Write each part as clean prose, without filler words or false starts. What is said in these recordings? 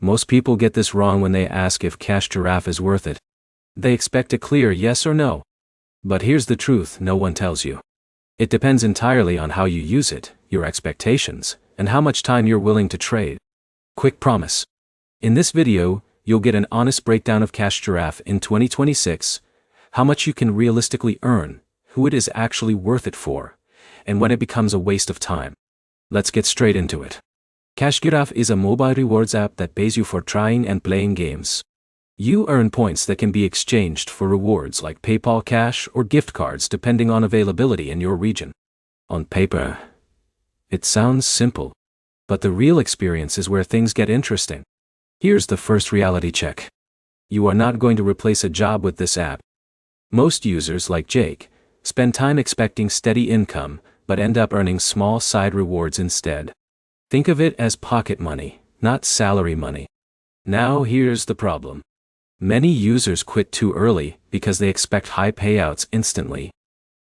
Most people get this wrong when they ask if Cash Giraffe is worth it. They expect a clear yes or no. But here's the truth no one tells you. It depends entirely on how you use it, your expectations, and how much time you're willing to trade. Quick promise. In this video, you'll get an honest breakdown of Cash Giraffe in 2026, how much you can realistically earn, who it is actually worth it for, and when it becomes a waste of time. Let's get straight into it. Cash Giraffe is a mobile rewards app that pays you for trying and playing games. You earn points that can be exchanged for rewards like PayPal Cash or gift cards depending on availability in your region. On paper, it sounds simple, but the real experience is where things get interesting. Here's the first reality check. You are not going to replace a job with this app. Most users, like Jake, spend time expecting steady income, but end up earning small side rewards instead. Think of it as pocket money, not salary money. Now here's the problem. Many users quit too early because they expect high payouts instantly.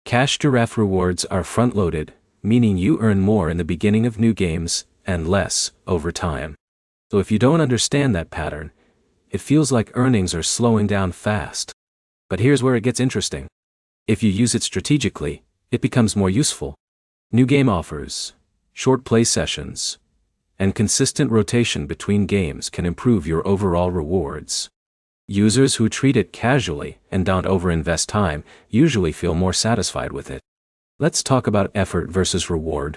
Cash Giraffe rewards are front-loaded, meaning you earn more in the beginning of new games and less over time. So if you don't understand that pattern, it feels like earnings are slowing down fast. But here's where it gets interesting. If you use it strategically, it becomes more useful. New game offers, short play sessions, and consistent rotation between games can improve your overall rewards. Users who treat it casually and don't overinvest time usually feel more satisfied with it. Let's talk about effort versus reward.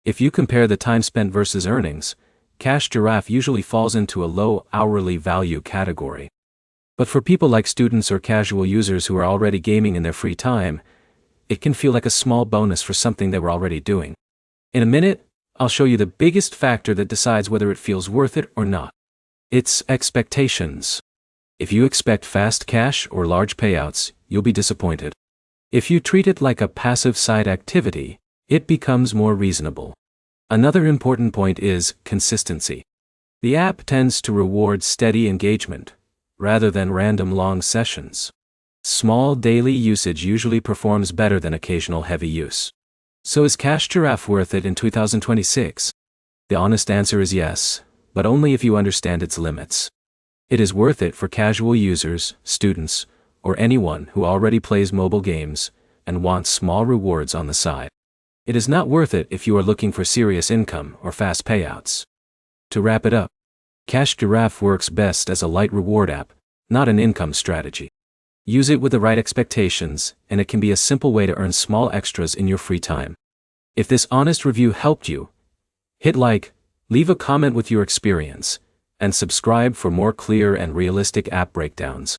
If you compare the time spent versus earnings, Cash Giraffe usually falls into a low hourly value category. But for people like students or casual users who are already gaming in their free time, it can feel like a small bonus for something they were already doing. In a minute, I'll show you the biggest factor that decides whether it feels worth it or not. It's expectations. If you expect fast cash or large payouts, you'll be disappointed. If you treat it like a passive side activity, it becomes more reasonable. Another important point is consistency. The app tends to reward steady engagement, rather than random long sessions. Small daily usage usually performs better than occasional heavy use. So is Cash Giraffe worth it in 2026? The honest answer is yes, but only if you understand its limits. It is worth it for casual users, students, or anyone who already plays mobile games and wants small rewards on the side. It is not worth it if you are looking for serious income or fast payouts. To wrap it up, Cash Giraffe works best as a light reward app, not an income strategy. Use it with the right expectations, and it can be a simple way to earn small extras in your free time. If this honest review helped you, hit like, leave a comment with your experience, and subscribe for more clear and realistic app breakdowns.